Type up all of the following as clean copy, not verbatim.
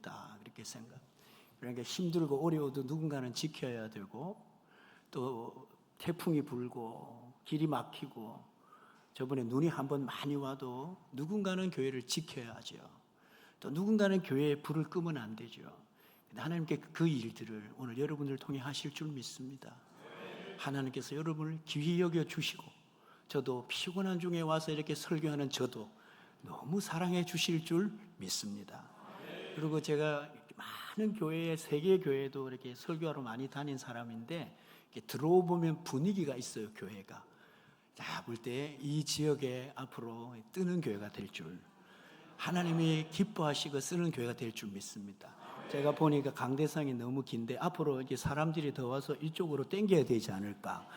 있다, 그렇게 생각. 그러니까 힘들고 어려워도 누군가는 지켜야 되고, 또 태풍이 불고 길이 막히고 저번에 눈이 한번 많이 와도 누군가는 교회를 지켜야죠. 또 누군가는 교회에 불을 끄면 안 되죠. 하나님께 그 일들을 오늘 여러분을 통해 하실 줄 믿습니다. 하나님께서 여러분을 귀히 여겨 주시고, 저도 피곤한 중에 와서 이렇게 설교하는 저도 너무 사랑해 주실 줄 믿습니다. 그리고 제가 많은 교회에, 세계 교회도 이렇게 설교하러 많이 다닌 사람인데, 이렇게 들어보면 분위기가 있어요. 교회가 자 볼 때 이 지역에 앞으로 뜨는 교회가 될 줄, 하나님이 기뻐하시고 쓰는 교회가 될 줄 믿습니다. 제가 보니까 강대상이 너무 긴데 앞으로 이제 사람들이 더 와서 이쪽으로 땡겨야 되지 않을까,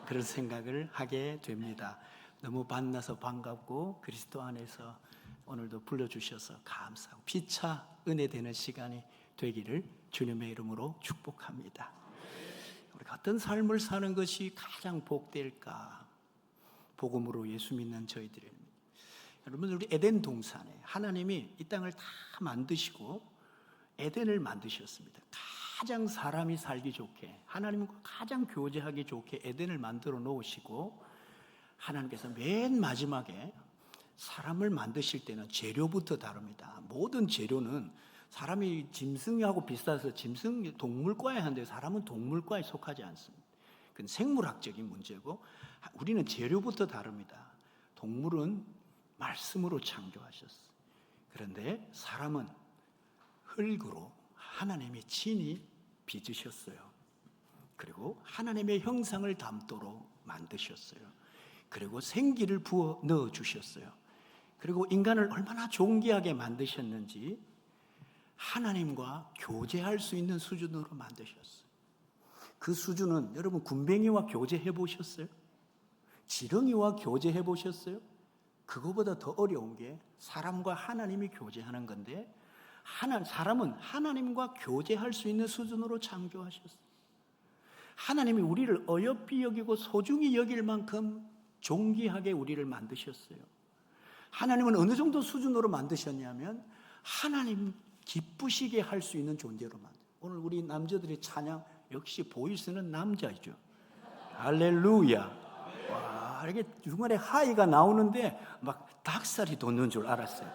그런 생각을 하게 됩니다. 너무 만나서 반갑고 그리스도 안에서 오늘도 불러주셔서 감사하고 피차 은혜 되는 시간이 되기를 주님의 이름으로 축복합니다. 우리가 어떤 삶을 사는 것이 가장 복될까? 복음으로 예수 믿는 저희들입니다. 여러분, 우리 에덴 동산에 하나님이 이 땅을 다 만드시고 에덴을 만드셨습니다. 가장 사람이 살기 좋게, 하나님과 가장 교제하기 좋게 에덴을 만들어 놓으시고, 하나님께서 맨 마지막에 사람을 만드실 때는 재료부터 다릅니다. 모든 재료는 사람이 짐승하고 비슷해서 짐승 동물과에 하는데 사람은 동물과에 속하지 않습니다. 그건 생물학적인 문제고, 우리는 재료부터 다릅니다. 동물은 말씀으로 창조하셨어요. 그런데 사람은 흙으로 하나님이 친히 빚으셨어요. 그리고 하나님의 형상을 담도록 만드셨어요. 그리고 생기를 부어 넣어 주셨어요. 그리고 인간을 얼마나 존귀하게 만드셨는지 하나님과 교제할 수 있는 수준으로 만드셨어요. 그 수준은 여러분 군뱅이와 교제해 보셨어요? 지렁이와 교제해 보셨어요? 그거보다 더 어려운 게 사람과 하나님이 교제하는 건데, 사람은 하나님과 교제할 수 있는 수준으로 창조하셨어요. 하나님이 우리를 어여삐 여기고 소중히 여길 만큼 존귀하게 우리를 만드셨어요. 하나님은 어느 정도 수준으로 만드셨냐면 하나님 기쁘시게 할 수 있는 존재로 만들어요. 오늘 우리 남자들의 찬양 역시 보이스는 남자이죠. 할렐루야. 와, 이렇게 중간에 하이가 나오는데 막 닭살이 돋는 줄 알았어요.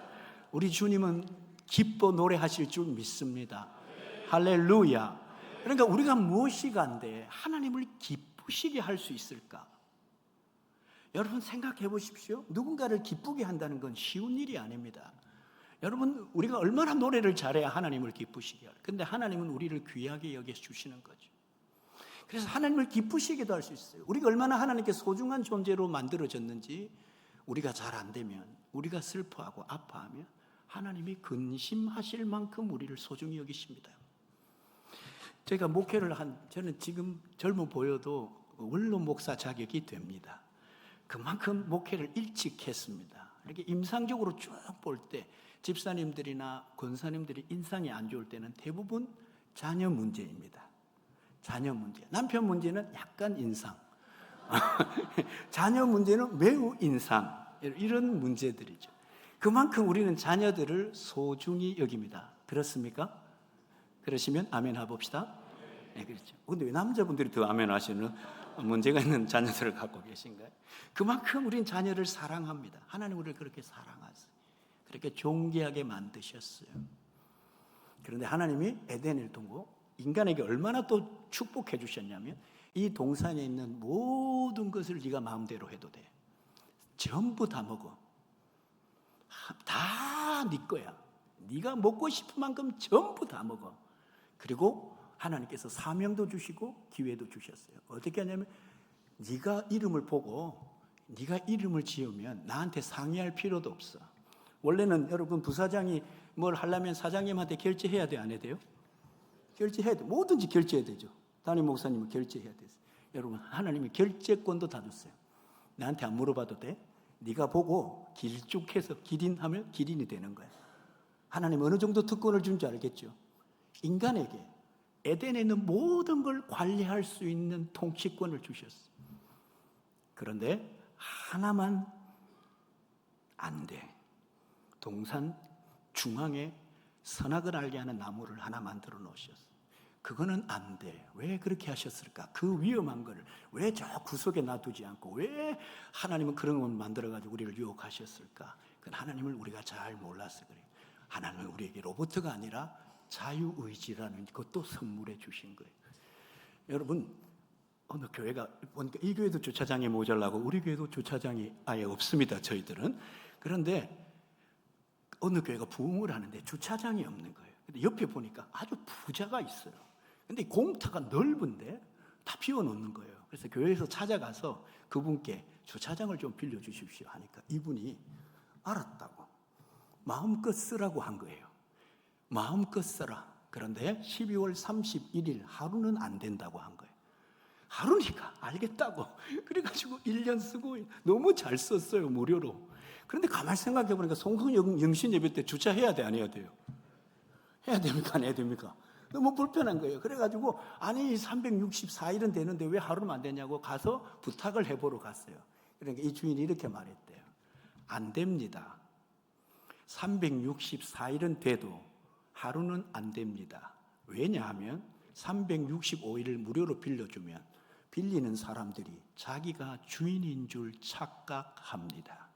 우리 주님은 기뻐 노래하실 줄 믿습니다. 할렐루야. 그러니까 우리가 무엇이 간데 하나님을 기쁘시게 할 수 있을까? 여러분 생각해 보십시오. 누군가를 기쁘게 한다는 건 쉬운 일이 아닙니다. 여러분, 우리가 얼마나 노래를 잘해야 하나님을 기쁘시게 할까? 근데 하나님은 우리를 귀하게 여겨 주시는 거죠. 그래서 하나님을 기쁘시게도 할 수 있어요. 우리가 얼마나 하나님께 소중한 존재로 만들어졌는지 우리가 잘 안 되면, 우리가 슬퍼하고 아파하면 하나님이 근심하실 만큼 우리를 소중히 여기십니다. 제가 목회를 저는 지금 젊어 보여도 원로 목사 자격이 됩니다. 그만큼 목회를 일찍 했습니다. 이렇게 임상적으로 쭉 볼 때 집사님들이나 권사님들이 인상이 안 좋을 때는 대부분 자녀 문제입니다. 자녀 문제. 남편 문제는 약간 인상. 자녀 문제는 매우 인상. 이런 문제들이죠. 그만큼 우리는 자녀들을 소중히 여깁니다. 그렇습니까? 그러시면 아멘 해봅시다. 네, 그렇죠. 근데 왜 남자분들이 더 아멘 하시는 문제가 있는 자녀들을 갖고 계신가요? 그만큼 우린 자녀를 사랑합니다. 하나님 우리를 그렇게 사랑하세요. 그렇게 존귀하게 만드셨어요. 그런데 하나님이 에덴을 두고 인간에게 얼마나 또 축복해 주셨냐면, 이 동산에 있는 모든 것을 네가 마음대로 해도 돼. 전부 다 먹어. 다 네 거야. 네가 먹고 싶은 만큼 전부 다 먹어. 그리고 하나님께서 사명도 주시고 기회도 주셨어요. 어떻게 하냐면, 네가 이름을 보고 네가 이름을 지으면 나한테 상의할 필요도 없어. 원래는 여러분 부사장이 뭘 하려면 사장님한테 결제해야 돼, 안 해야 돼요? 결제해야 돼. 뭐든지 결제해야 되죠. 담임 목사님은 결제해야 돼요. 여러분, 하나님이 결제권도 다 줬어요. 나한테 안 물어봐도 돼. 네가 보고 길쭉해서 기린하면 기린이 되는 거야. 하나님 어느 정도 특권을 준 줄 알겠죠? 인간에게 에덴에 있는 모든 걸 관리할 수 있는 통치권을 주셨어요. 그런데 하나만 안 돼. 동산 중앙에 선악을 알게 하는 나무를 하나 만들어 놓으셨어요. 그거는 안 돼. 왜 그렇게 하셨을까? 그 위험한 걸 왜 저 구석에 놔두지 않고 왜 하나님은 그런 걸 만들어가지고 우리를 유혹하셨을까? 그건 하나님을 우리가 잘 몰라서 그래요. 하나님은 우리에게 로봇가 아니라 자유의지라는 것도 선물해 주신 거예요. 여러분, 어느 교회가 보니까 이 교회도 주차장이 모자라고 우리 교회도 주차장이 아예 없습니다. 저희들은. 그런데 어느 교회가 부흥을 하는데 주차장이 없는 거예요. 근데 옆에 보니까 아주 부자가 있어요. 근데 공터가 넓은데 다 비워놓는 거예요. 그래서 교회에서 찾아가서 그분께 주차장을 좀 빌려주십시오 하니까 이분이 알았다고 마음껏 쓰라고 한 거예요. 마음껏 써라. 그런데 12월 31일 하루는 안 된다고 한 거예요. 하루니까 알겠다고. 그래가지고 1년 쓰고 너무 잘 썼어요. 무료로. 그런데 가만히 생각해 보니까 송성영신 예배 때 주차해야 돼, 안 해야 돼요? 해야 됩니까, 안 해야 됩니까? 너무 불편한 거예요. 그래가지고 아니 364일은 되는데 왜 하루는 안 되냐고 가서 부탁을 해보러 갔어요. 그러니까 이 주인이 이렇게 말했대요. 안 됩니다. 364일은 돼도 하루는 안 됩니다. 왜냐하면 365일을 무료로 빌려주면 빌리는 사람들이 자기가 주인인 줄 착각합니다.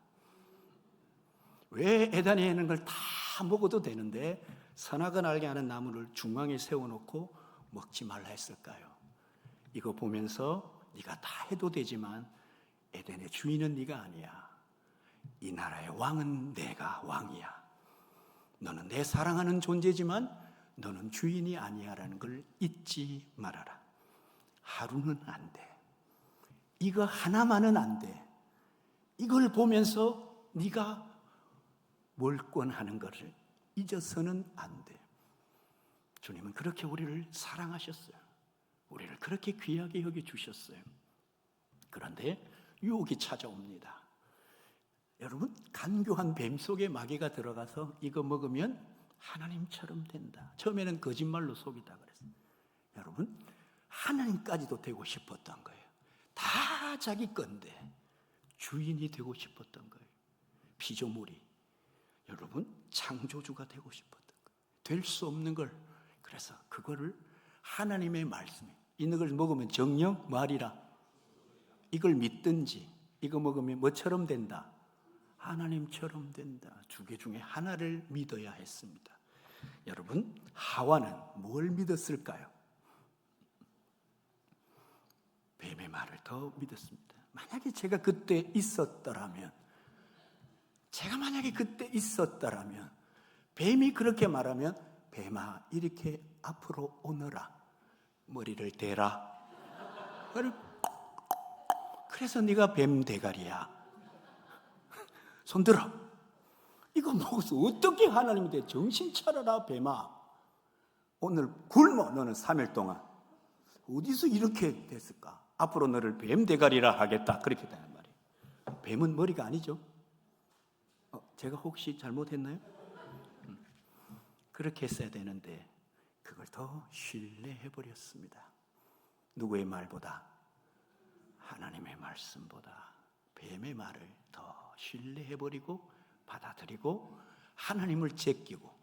왜 에덴에는 걸 다 먹어도 되는데 선악을 알게 하는 나무를 중앙에 세워놓고 먹지 말라 했을까요? 이거 보면서 네가 다 해도 되지만 에덴의 주인은 네가 아니야. 이 나라의 왕은 내가 왕이야. 너는 내 사랑하는 존재지만 너는 주인이 아니야라는 걸 잊지 말아라. 하루는 안 돼. 이거 하나만은 안 돼. 이걸 보면서 네가 몰권하는 것을 잊어서는 안 돼. 주님은 그렇게 우리를 사랑하셨어요. 우리를 그렇게 귀하게 여겨주셨어요. 그런데 유혹이 찾아옵니다. 여러분, 간교한 뱀 속에 마귀가 들어가서 이거 먹으면 하나님처럼 된다. 처음에는 거짓말로 속이다 그랬어요. 여러분, 하나님까지도 되고 싶었던 거예요. 다 자기 건데 주인이 되고 싶었던 거예요. 피조물이. 여러분, 창조주가 되고 싶었던 거예요. 될 수 없는 걸. 그래서 그거를 하나님의 말씀에 있는 걸 먹으면 정녕 말이라. 이걸 믿든지 이거 먹으면 뭐처럼 된다? 하나님처럼 된다. 두 개 중에 하나를 믿어야 했습니다. 여러분, 하와는 뭘 믿었을까요? 뱀의 말을 더 믿었습니다. 만약에 제가 그때 있었더라면, 뱀이 그렇게 말하면, 뱀아 이렇게 앞으로 오너라, 머리를 대라. 그래서 네가 뱀 대가리야. 손들어. 이거 먹어서 어떻게 하나님이 돼? 정신 차려라 뱀아. 오늘 굶어 너는 3일 동안. 어디서 이렇게 됐을까? 앞으로 너를 뱀 대가리라 하겠다. 그렇게 되는 말이에요. 뱀은 머리가 아니죠. 제가 혹시 잘못했나요? 그렇게 했어야 되는데 그걸 더 신뢰해버렸습니다. 누구의 말보다? 하나님의 말씀보다 뱀의 말을 더 신뢰해버리고 받아들이고 하나님을 제끼고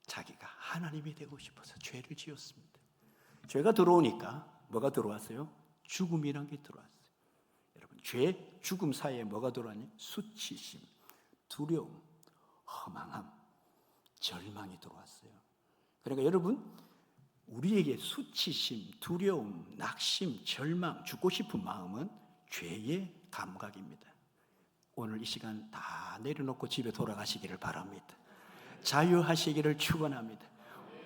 자기가 하나님이 되고 싶어서 죄를 지었습니다. 죄가 들어오니까 뭐가 들어왔어요? 죽음이란 게 들어왔어요. 여러분, 죄, 죽음 사이에 뭐가 들어왔니? 수치심, 두려움, 허망함, 절망이 들어왔어요. 그러니까 여러분, 우리에게 수치심, 두려움, 낙심, 절망, 죽고 싶은 마음은 죄의 감각입니다. 오늘 이 시간 다 내려놓고 집에 돌아가시기를 바랍니다. 자유하시기를 축원합니다.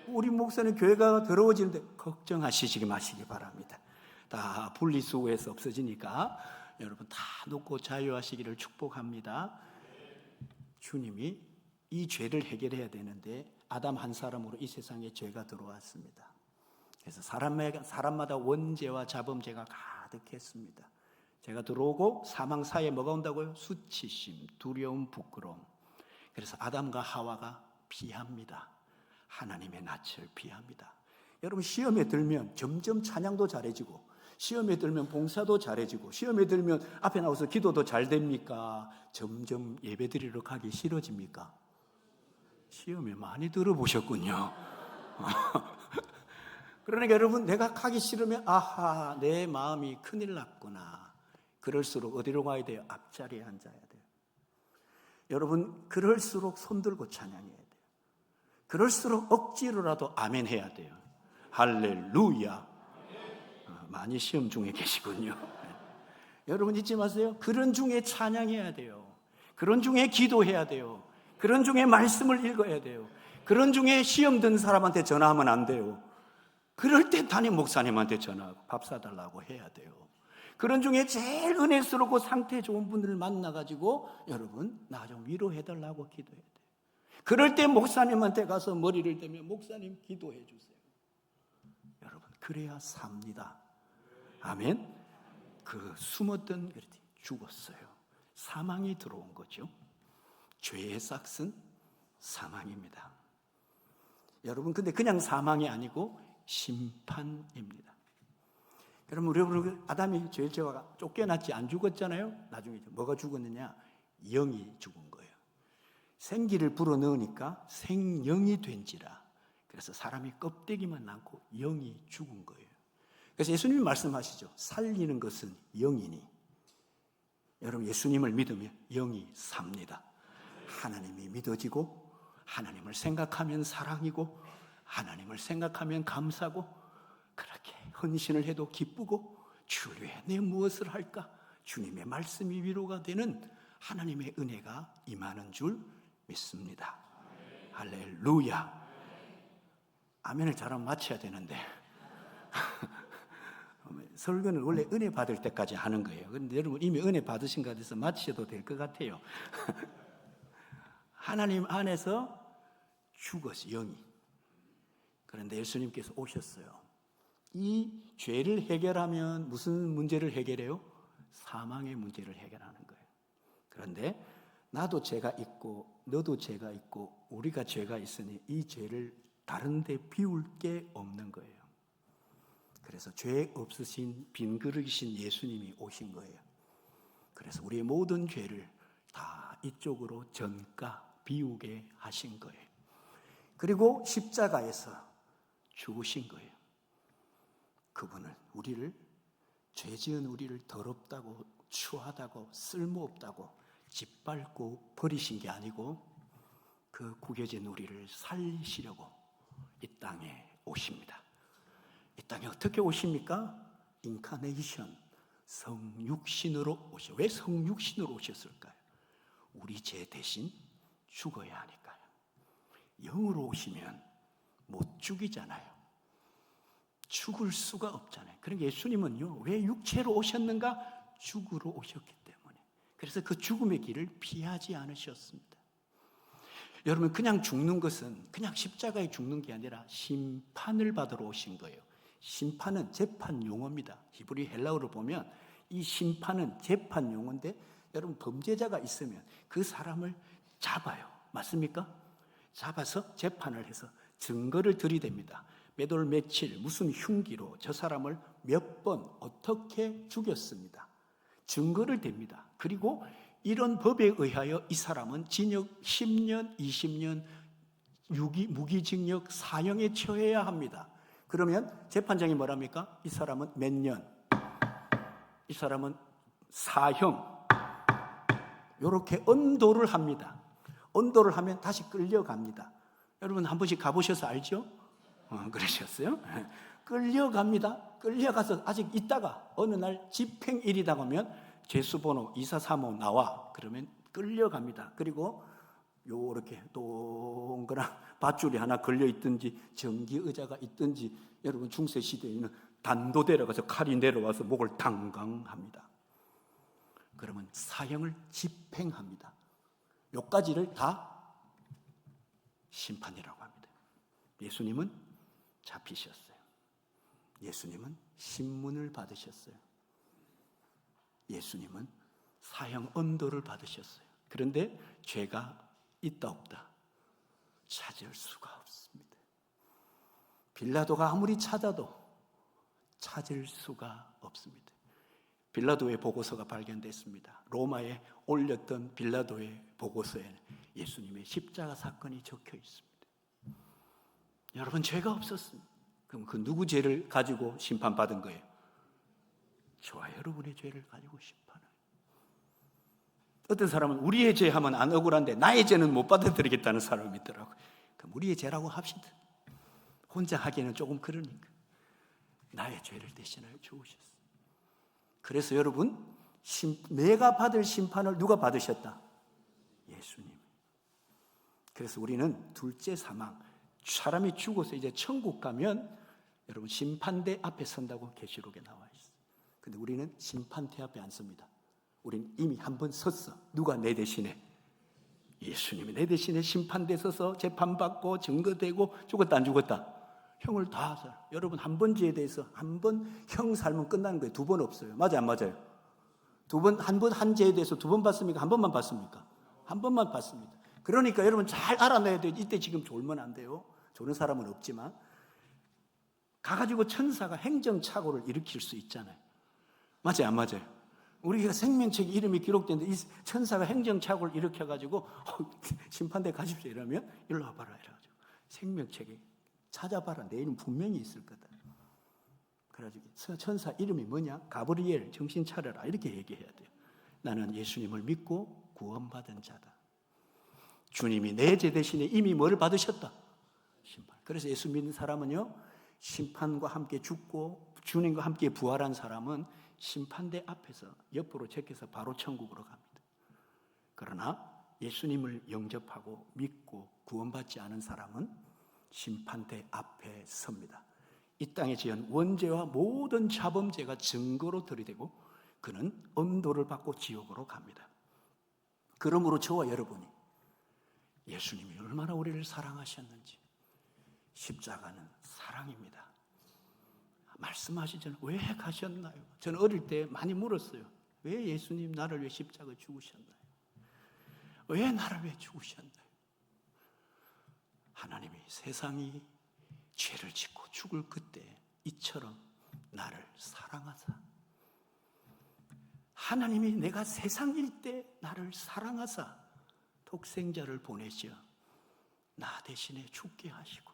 우리 목사님 교회가 더러워지는데 걱정하시지 마시기 바랍니다. 다 분리수거해서 없어지니까 여러분 다 놓고 자유하시기를 축복합니다. 주님이 이 죄를 해결해야 되는데 아담 한 사람으로 이 세상에 죄가 들어왔습니다. 그래서 사람마다 원죄와 자범죄가 가득했습니다. 죄가 들어오고 사망 사이에 뭐가 온다고요? 수치심, 두려움, 부끄러움. 그래서 아담과 하와가 피합니다. 하나님의 낯을 피합니다. 여러분, 시험에 들면 점점 찬양도 잘해지고, 시험에 들면 봉사도 잘해지고, 시험에 들면 앞에 나와서 기도도 잘 됩니까? 점점 예배드리러 가기 싫어집니까? 시험에 많이 들어보셨군요. 그러니까 여러분, 내가 가기 싫으면 아하, 내 마음이 큰일 났구나. 그럴수록 어디로 가야 돼요? 앞자리에 앉아야 돼요. 여러분, 그럴수록 손들고 찬양해야 돼요. 그럴수록 억지로라도 아멘 해야 돼요. 할렐루야. 많이 시험 중에 계시군요. 여러분 잊지 마세요. 그런 중에 찬양해야 돼요. 그런 중에 기도해야 돼요. 그런 중에 말씀을 읽어야 돼요. 그런 중에 시험 든 사람한테 전화하면 안 돼요. 그럴 때 담임 목사님한테 전화하고 밥 사달라고 해야 돼요. 그런 중에 제일 은혜스럽고 상태 좋은 분들을 만나가지고 여러분 나 좀 위로해달라고 기도해야 돼요. 그럴 때 목사님한테 가서 머리를 대면 목사님 기도해 주세요. 여러분 그래야 삽니다. 아멘. 그 숨었던 죽었어요. 사망이 들어온 거죠. 죄의 싹은 사망입니다. 여러분 근데 그냥 사망이 아니고 심판입니다. 여러분 아담이 죄를 지어가 쫓겨났지 안 죽었잖아요. 나중에 뭐가 죽었느냐? 영이 죽은 거예요. 생기를 불어넣으니까 생영이 된지라. 그래서 사람이 껍데기만 남고 영이 죽은 거예요. 그래서 예수님이 말씀하시죠. 살리는 것은 영이니. 여러분 예수님을 믿으면 영이 삽니다. 하나님이 믿어지고 하나님을 생각하면 사랑이고 하나님을 생각하면 감사고 그렇게 헌신을 해도 기쁘고 주를 위해 내 무엇을 할까? 주님의 말씀이 위로가 되는 하나님의 은혜가 임하는 줄 믿습니다. 할렐루야. 아멘을 잘하면 마쳐야 되는데 설교는 원래 은혜 받을 때까지 하는 거예요. 그런데 여러분 이미 은혜 받으신 것 같아서 마치셔도 될 것 같아요. 하나님 안에서 죽었어요, 영이. 그런데 예수님께서 오셨어요. 이 죄를 해결하면 무슨 문제를 해결해요? 사망의 문제를 해결하는 거예요. 그런데 나도 죄가 있고 너도 죄가 있고 우리가 죄가 있으니 이 죄를 다른 데 비울 게 없는 거예요. 그래서 죄 없으신 빈 그릇이신 예수님이 오신 거예요. 그래서 우리의 모든 죄를 다 이쪽으로 전가 비우게 하신 거예요. 그리고 십자가에서 죽으신 거예요. 그분은 우리를 죄 지은 우리를 더럽다고 추하다고 쓸모없다고 짓밟고 버리신 게 아니고 그 구겨진 우리를 살리시려고 이 땅에 오십니다. 이 땅에 어떻게 오십니까? 인카네이션, 성육신으로 오셔. 왜 성육신으로 오셨을까요? 우리 죄 대신 죽어야 하니까요. 영으로 오시면 못 죽이잖아요. 죽을 수가 없잖아요. 그러니까 예수님은요, 왜 육체로 오셨는가? 죽으러 오셨기 때문에. 그래서 그 죽음의 길을 피하지 않으셨습니다. 여러분, 그냥 죽는 것은 그냥 십자가에 죽는 게 아니라 심판을 받으러 오신 거예요. 심판은 재판 용어입니다. 히브리 헬라어로 보면 이 심판은 재판 용어인데 여러분 범죄자가 있으면 그 사람을 잡아요. 맞습니까? 잡아서 재판을 해서 증거를 들이댑니다. 몇 월 며칠 무슨 흉기로 저 사람을 몇 번 어떻게 죽였습니다. 증거를 댑니다. 그리고 이런 법에 의하여 이 사람은 징역 10년, 20년, 무기징역, 사형에 처해야 합니다. 그러면 재판장이 뭐랍니까? 이 사람은 몇 년, 이 사람은 사형, 이렇게 언도를 합니다. 언도를 하면 다시 끌려갑니다. 여러분 한 번씩 가보셔서 알죠? 그러셨어요? 끌려갑니다. 끌려가서 아직 있다가 어느 날 집행일이다 하면 죄수번호 2435 나와. 그러면 끌려갑니다. 그리고 요렇게 동그란 밧줄이 하나 걸려 있든지 전기 의자가 있든지 여러분 중세 시대에는 단도 내려가서 칼이 내려와서 목을 당강합니다. 그러면 사형을 집행합니다. 요까지를 다 심판이라고 합니다. 예수님은 잡히셨어요. 예수님은 신문을 받으셨어요. 예수님은 사형 언도를 받으셨어요. 그런데 죄가 있다 없다 찾을 수가 없습니다. 빌라도가 아무리 찾아도 찾을 수가 없습니다. 빌라도의 보고서가 발견됐습니다. 로마에 올렸던 빌라도의 보고서에 예수님의 십자가 사건이 적혀 있습니다. 여러분, 죄가 없었습니다. 그럼 그 누구 죄를 가지고 심판받은 거예요? 저와 여러분의 죄를 가지고 심판을. 어떤 사람은 우리의 죄 하면 안 억울한데 나의 죄는 못 받아들이겠다는 사람이 있더라고요. 그럼 우리의 죄라고 합시다. 혼자 하기는 조금 그러니까 나의 죄를 대신하여 죽으셨어요. 그래서 여러분, 내가 받을 심판을 누가 받으셨다? 예수님. 그래서 우리는 둘째 사망, 사람이 죽어서 이제 천국 가면 여러분 심판대 앞에 선다고 계시록에 나와 있어요. 근데 우리는 심판대 앞에 안 섭니다. 우리는 이미 한 번 섰어. 누가 내 대신에? 예수님이 내 대신에 심판대 서서 재판받고 증거되고 죽었다 안 죽었다? 형을 다 살아. 여러분, 한 번 죄에 대해서 한 번 형 살면 끝나는 거예요. 두 번 없어요. 맞아 안 맞아요? 한 번 한 죄에 대해서 두 번 받습니까? 한 번만 받습니까? 한 번만 받습니다. 그러니까 여러분 잘 알아내야 돼요. 이때 지금 졸면 안 돼요. 조는 사람은 없지만 가가지고 천사가 행정착오를 일으킬 수 있잖아요. 맞아요 안 맞아요? 우리가 생명책에 이름이 기록된데 이 천사가 행정착오를 일으켜가지고 심판대 가십시오 이러면 일로 와봐라 이래가지고 생명책에 찾아봐라 내 이름 분명히 있을 거다. 그래가지고 천사 이름이 뭐냐? 가브리엘, 정신 차려라 이렇게 얘기해야 돼요. 나는 예수님을 믿고 구원받은 자다. 주님이 내 죄 대신에 이미 뭘 받으셨다? 심판. 그래서 예수 믿는 사람은요, 심판과 함께 죽고 주님과 함께 부활한 사람은 심판대 앞에서 옆으로 제껴서 바로 천국으로 갑니다. 그러나 예수님을 영접하고 믿고 구원받지 않은 사람은 심판대 앞에 섭니다. 이 땅에 지은 원죄와 모든 자범죄가 증거로 들이대고 그는 엄도를 받고 지옥으로 갑니다. 그러므로 저와 여러분이 예수님이 얼마나 우리를 사랑하셨는지, 십자가는 사랑입니다. 말씀하시잖아요. 왜 가셨나요? 저는 어릴 때 많이 물었어요. 왜 예수님 나를 왜 십자가 죽으셨나요? 왜 나를 왜 죽으셨나요? 하나님이 세상이 죄를 짓고 죽을 그때 이처럼 나를 사랑하사, 하나님이 내가 세상일 때 나를 사랑하사 독생자를 보내시어 나 대신에 죽게 하시고,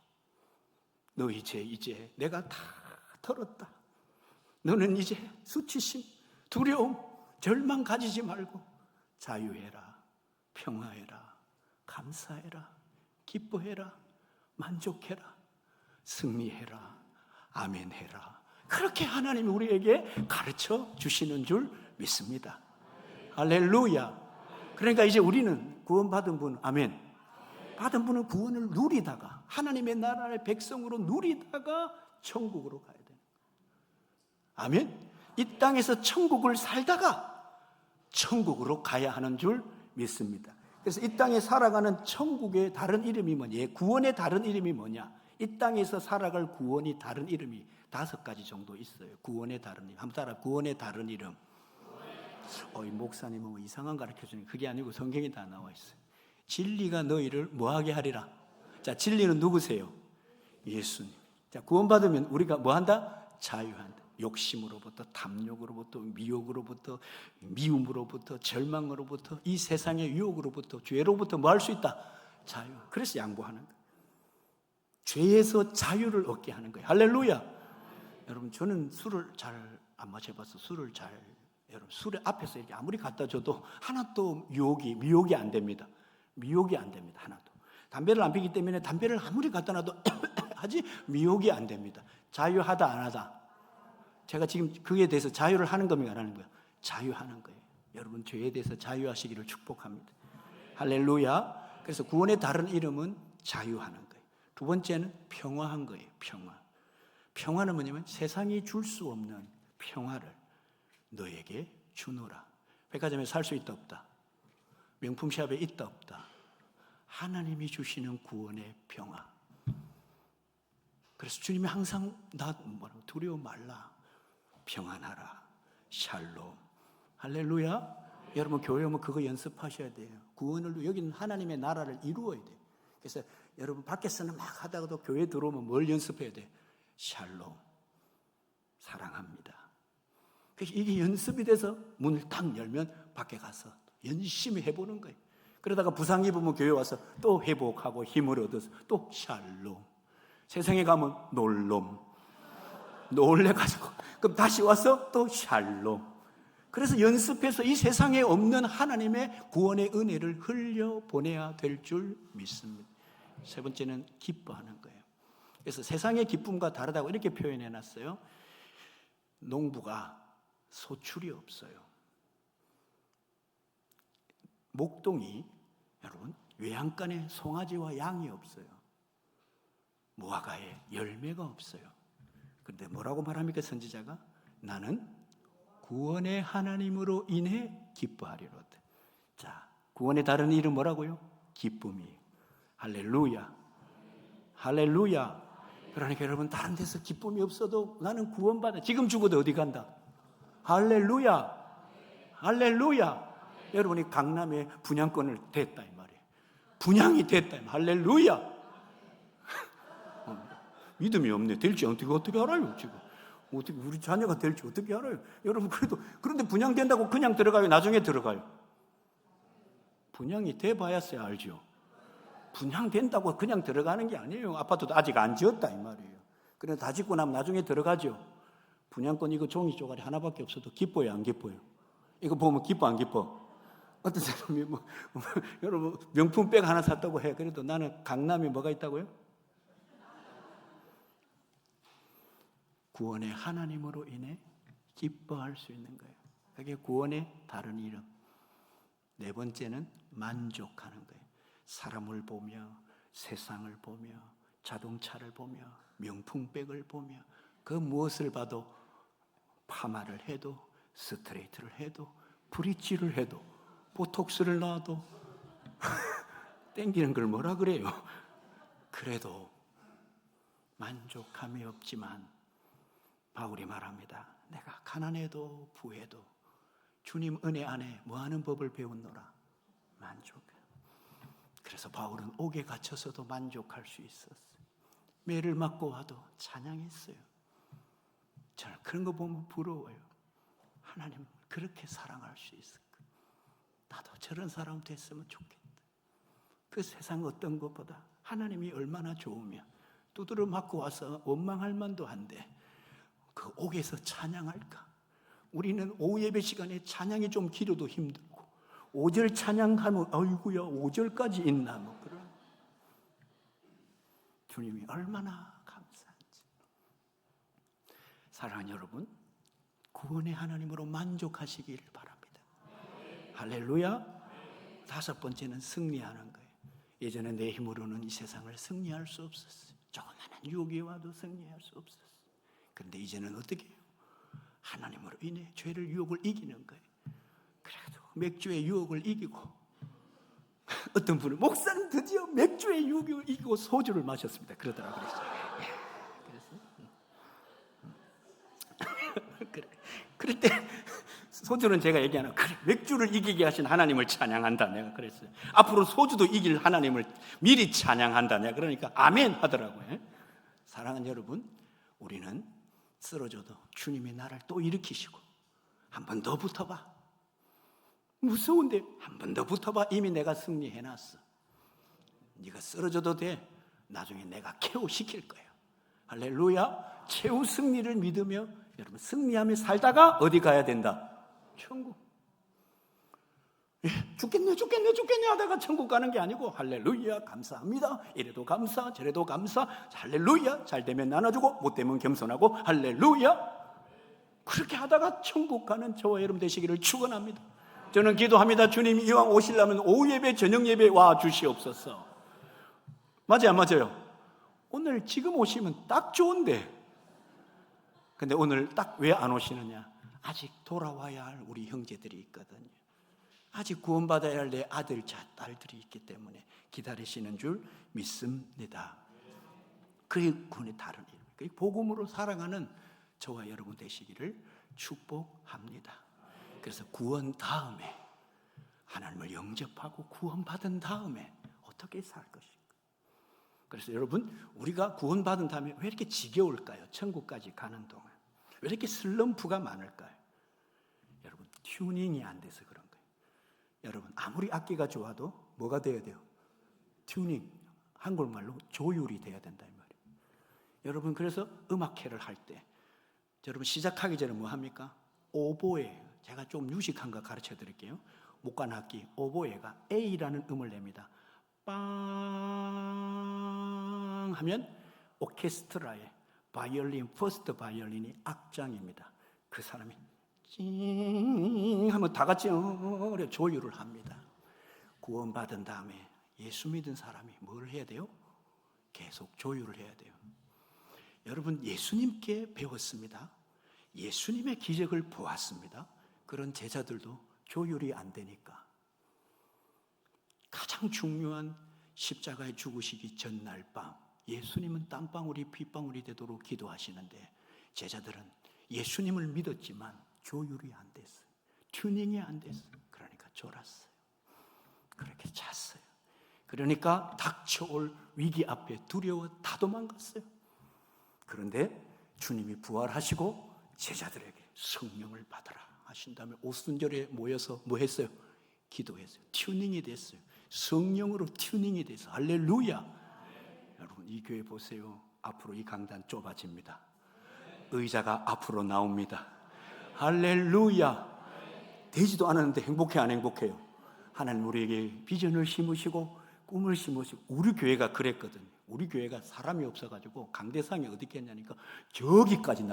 너희 죄 이제 내가 다 털었다. 너는 이제 수치심, 두려움, 절망 가지지 말고 자유해라, 평화해라, 감사해라, 기뻐해라, 만족해라, 승리해라, 아멘해라. 그렇게 하나님이 우리에게 가르쳐 주시는 줄 믿습니다. 할렐루야. 그러니까 이제 우리는 구원받은 분, 아멘, 받은 분은 구원을 누리다가 하나님의 나라의 백성으로 누리다가 천국으로 가야 돼요. 아멘. 이 땅에서 천국을 살다가 천국으로 가야 하는 줄 믿습니다. 그래서 이 땅에 살아가는 천국의 다른 이름이 뭐냐? 구원의 다른 이름이 뭐냐? 이 땅에서 살아갈 구원이 다른 이름이 5가지 정도 있어요. 구원의 다른 이름. 한번 따라, 구원의 다른 이름. 이 목사님은 뭐 이상한 가르쳐주는 그게 아니고 성경에 다 나와 있어요. 진리가 너희를 뭐하게 하리라. 자, 진리는 누구세요? 예수님. 자, 구원받으면 우리가 뭐한다? 자유한다. 욕심으로부터, 탐욕으로부터, 미혹으로부터, 미움으로부터, 절망으로부터, 이 세상의 유혹으로부터, 죄로부터 뭐 할 수 있다? 자유. 그래서 양보하는 거예요. 죄에서 자유를 얻게 하는 거예요. 할렐루야. 여러분, 저는 술을 잘 안 마셔봐서 여러분, 술에 앞에서 이렇게 아무리 갖다 줘도 하나도 미혹이 안 됩니다. 미혹이 안 됩니다. 하나도. 담배를 안 피기 때문에 담배를 아무리 갖다 놔도 하지 미혹이 안 됩니다. 자유하다 안 하다. 제가 지금 그에 대해서 자유를 하는 겁니까 안 하는 거예요? 자유하는 거예요. 여러분, 죄에 대해서 자유하시기를 축복합니다. 할렐루야. 그래서 구원의 다른 이름은 자유하는 거예요. 두 번째는 평화한 거예요. 평화. 평화는 뭐냐면 세상이 줄 수 없는 평화를 너에게 주노라. 백화점에 살 수 있다 없다? 명품샵에 있다 없다? 하나님이 주시는 구원의 평화. 그래서 주님이 항상 두려워 말라, 평안하라, 샬롬. 할렐루야. 여러분, 교회 오면 그거 연습하셔야 돼요. 구원을, 여기는 하나님의 나라를 이루어야 돼요. 그래서 여러분 밖에서는 막 하다가도 교회 들어오면 뭘 연습해야 돼? 샬롬, 사랑합니다. 그래서 이게 연습이 돼서 문을 딱 열면 밖에 가서 열심히 해보는 거예요. 그러다가 부상 입으면 교회 와서 또 회복하고 힘을 얻어서 또 샬롬. 세상에 가면 놀롬. 놀래가지고 그럼 다시 와서 또 샬롬. 그래서 연습해서 이 세상에 없는 하나님의 구원의 은혜를 흘려보내야 될 줄 믿습니다. 세 번째는 기뻐하는 거예요. 그래서 세상의 기쁨과 다르다고 이렇게 표현해놨어요. 농부가 소출이 없어요. 목동이 여러분 외양간에 송아지와 양이 없어요. 무화과에 열매가 없어요. 그런데 뭐라고 말합니까 선지자가? 나는 구원의 하나님으로 인해 기뻐하리로다. 자, 구원의 다른 이름 뭐라고요? 기쁨이에요. 할렐루야. 할렐루야. 그러니까 여러분 다른 데서 기쁨이 없어도 나는 구원받아. 지금 죽어도 어디 간다? 할렐루야. 할렐루야. 여러분이 강남에 분양권을 댔다 이 말이에요. 분양이 됐다. 할렐루야. 믿음이 없네. 될지 어떻게 알아요 지금? 어떻게 우리 자녀가 될지 어떻게 알아요? 여러분 그런데 분양된다고 그냥 들어가요? 나중에 들어가요? 분양이 돼봐야서야 알죠. 분양된다고 그냥 들어가는 게 아니에요. 아파트도 아직 안 지었다 이 말이에요. 그래서 다 짓고 나면 나중에 들어가죠. 분양권 이거 종이 쪼가리 하나밖에 없어도 기뻐요 안 기뻐요? 이거 보면 기뻐 안 기뻐? 어떤 사람이 여러분 명품백 하나 샀다고 해. 그래도 나는 강남에 뭐가 있다고요? 구원의 하나님으로 인해 기뻐할 수 있는 거예요. 그게 구원의 다른 이름. 네 번째는 만족하는 거예요. 사람을 보며, 세상을 보며, 자동차를 보며, 명품백을 보며, 그 무엇을 봐도 파마를 해도, 스트레이트를 해도, 브릿지를 해도, 보톡스를 놔도 땡기는 걸 뭐라 그래요? 그래도 만족함이 없지만 바울이 말합니다. 내가 가난해도 부해도 주님 은혜 안에 뭐하는 법을 배웠노라? 만족. 그래서 바울은 옥에 갇혀서도 만족할 수 있었어요. 매를 맞고 와도 찬양했어요. 저는 그런 거 보면 부러워요. 하나님 그렇게 사랑할 수 있을까? 나도 저런 사람 됐으면 좋겠다. 그 세상 어떤 것보다 하나님이 얼마나 좋으면 두드러 맞고 와서 원망할 만도 한데 그 옥에서 찬양할까? 우리는 오후 예배 시간에 찬양이 좀 길어도 힘들고 5절 찬양하면 아이고야 5절까지 있나 뭐 그런 주님이 얼마나 감사한지. 사랑하는 여러분, 구원의 하나님으로 만족하시길 바랍니다. 할렐루야. 다섯 번째는 승리하는 거예요. 예전에 내 힘으로는 이 세상을 승리할 수 없었어요. 조그마한 유혹이 와도 승리할 수 없었어요. 그런데 이제는 어떻게 해요? 하나님으로 인해 죄를 유혹을 이기는 거예요. 그래도 맥주의 유혹을 이기고 어떤 분은 목사는 드디어 맥주의 유혹을 이기고 소주를 마셨습니다. 그러더라고요. 그래서 그럴 때 소주는 제가 얘기하는 그래 맥주를 이기게 하신 하나님을 찬양한다 내가 그랬어요. 앞으로 소주도 이길 하나님을 미리 찬양한다 내가 그러니까 아멘 하더라고요. 사랑하는 여러분, 우리는 쓰러져도 주님이 나를 또 일으키시고 한 번 더 붙어봐. 무서운데 한 번 더 붙어봐. 이미 내가 승리해놨어. 네가 쓰러져도 돼. 나중에 내가 KO 시킬 거야. 할렐루야. 최후 승리를 믿으며 여러분 승리하며 살다가 어디 가야 된다? 천국. 죽겠네 하다가 천국 가는 게 아니고 할렐루야 감사합니다. 이래도 감사 저래도 감사. 할렐루야. 잘 되면 나눠주고 못 되면 겸손하고 할렐루야. 그렇게 하다가 천국 가는 저와 여러분 되시기를 축원합니다. 저는 기도합니다. 주님 이왕 오시려면 오후 예배 저녁 예배 와 주시옵소서. 맞아요 안 맞아요? 오늘 지금 오시면 딱 좋은데 근데 오늘 딱 왜 안 오시느냐? 아직 돌아와야 할 우리 형제들이 있거든요. 아직 구원받아야 할 내 아들, 딸들이 있기 때문에 기다리시는 줄 믿습니다. 그게 구원의 다른 일. 그 복음으로 살아가는 저와 여러분 되시기를 축복합니다. 그래서 구원 다음에 하나님을 영접하고 구원받은 다음에 어떻게 살 것인가? 그래서 여러분 우리가 구원받은 다음에 왜 이렇게 지겨울까요? 천국까지 가는 동안 왜 이렇게 슬럼프가 많을까요? 튜닝이 안 돼서 그런 거예요. 여러분, 아무리 악기가 좋아도 뭐가 돼야 돼요? 튜닝, 한국말로 조율이 돼야 된다 이 말이에요. 여러분, 그래서 음악회를 할 때 여러분 시작하기 전에 뭐 합니까? 오보에, 제가 좀 유식한 거 가르쳐 드릴게요. 목관악기 오보에가 A라는 음을 냅니다. 빵 하면 오케스트라의 바이올린, 퍼스트 바이올린이 악장입니다. 그 사람이 찡 하면 다 같이 조율을 합니다. 구원받은 다음에 예수 믿은 사람이 뭘 해야 돼요? 계속 조율을 해야 돼요. 여러분, 예수님께 배웠습니다. 예수님의 기적을 보았습니다. 그런 제자들도 조율이 안 되니까 가장 중요한 십자가에 죽으시기 전날 밤, 예수님은 땀방울이 핏방울이 되도록 기도하시는데 제자들은 예수님을 믿었지만 조율이 안 됐어요. 튜닝이 안 됐어요. 그러니까 졸았어요. 그렇게 잤어요. 그러니까 닥쳐올 위기 앞에 두려워 다 도망갔어요. 그런데 주님이 부활하시고 제자들에게 성령을 받아라 하신 다음에 오순절에 모여서 뭐 했어요? 기도했어요. 튜닝이 됐어요. 성령으로 튜닝이 돼서 할렐루야. 여러분, 이 교회 보세요. 앞으로 이 강단 좁아집니다. 의자가 앞으로 나옵니다. 할렐루야. 되지도 않았는데 행복해 안 행복해요? 하나님 우리에게 비전을 심으시고 꿈을 심으시고, 우리 교회가 그랬거든요. 우리 교회가 사람이 없어가지고 강대상이 어디 있겠냐니까 저기까지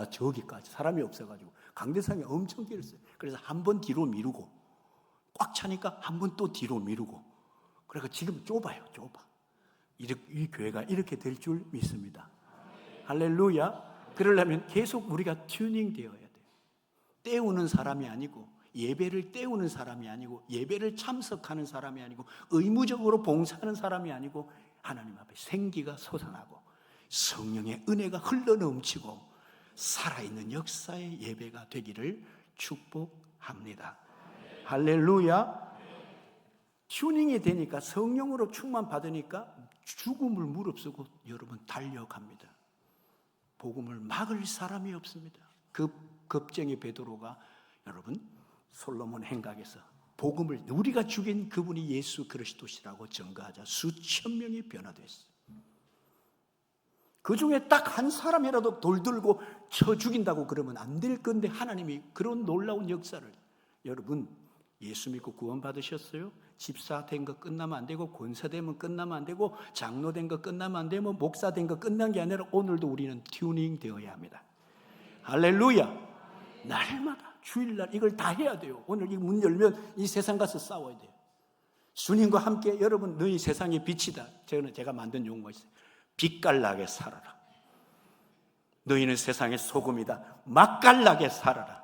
사람이 없어가지고 강대상이 엄청 길었어요. 그래서 한 번 뒤로 미루고 꽉 차니까 한 번 또 뒤로 미루고, 그러니까 지금 좁아요. 이 교회가 이렇게 될 줄 믿습니다. 할렐루야. 그러려면 계속 우리가 튜닝 되어야 돼요. 때우는 사람이 아니고, 예배를 때우는 사람이 아니고, 예배를 참석하는 사람이 아니고, 의무적으로 봉사하는 사람이 아니고, 하나님 앞에 생기가 솟아나고 성령의 은혜가 흘러넘치고 살아있는 역사의 예배가 되기를 축복합니다. 할렐루야. 튜닝이 되니까, 성령으로 충만 받으니까 죽음을 무릅쓰고 여러분 달려갑니다. 복음을 막을 사람이 없습니다. 그 겁쟁이 베드로가 여러분 솔로몬 행각에서 복음을, 우리가 죽인 그분이 예수 그리스도시라고 증거하자 수천 명이 변화됐어요. 그 중에 딱 한 사람이라도 돌 들고 쳐 죽인다고 그러면 안 될 건데, 하나님이 그런 놀라운 역사를, 여러분 예수 믿고 구원 받으셨어요? 집사 된 거 끝나면 안 되고, 권사 되면 끝나면 안 되고, 장로 된 거 끝나면 안 되고, 목사 된 거 끝난 게 아니라 오늘도 우리는 튜닝 되어야 합니다. 할렐루야. 날마다 주일날 이걸 다 해야 돼요. 오늘 이 문 열면 이 세상 가서 싸워야 돼요. 주님과 함께 여러분, 너희 세상의 빛이다. 제가 만든 용어가 있어요. 빛깔나게 살아라. 너희는 세상의 소금이다. 맛깔나게 살아라.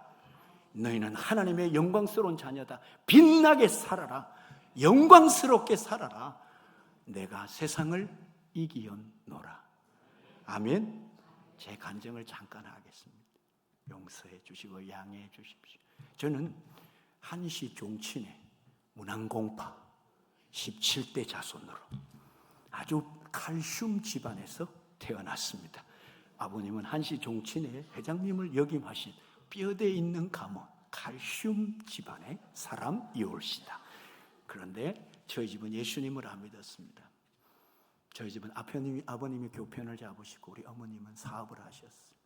너희는 하나님의 영광스러운 자녀다. 빛나게 살아라. 영광스럽게 살아라. 내가 세상을 이기었노라. 아멘. 제 간증을 잠깐 하겠습니다. 용서해 주시고 양해해 주십시오. 저는 한시 종친의 문안공파 17대 자손으로 아주 칼슘 집안에서 태어났습니다. 아버님은 한시 종친의 회장님을 역임하신 뼈대 있는 가문 칼슘 집안의 사람이올시다. 그런데 저희 집은 예수님을 안 믿었습니다. 저희 집은 아버님이 교편을 잡으시고 우리 어머님은 사업을 하셨어요.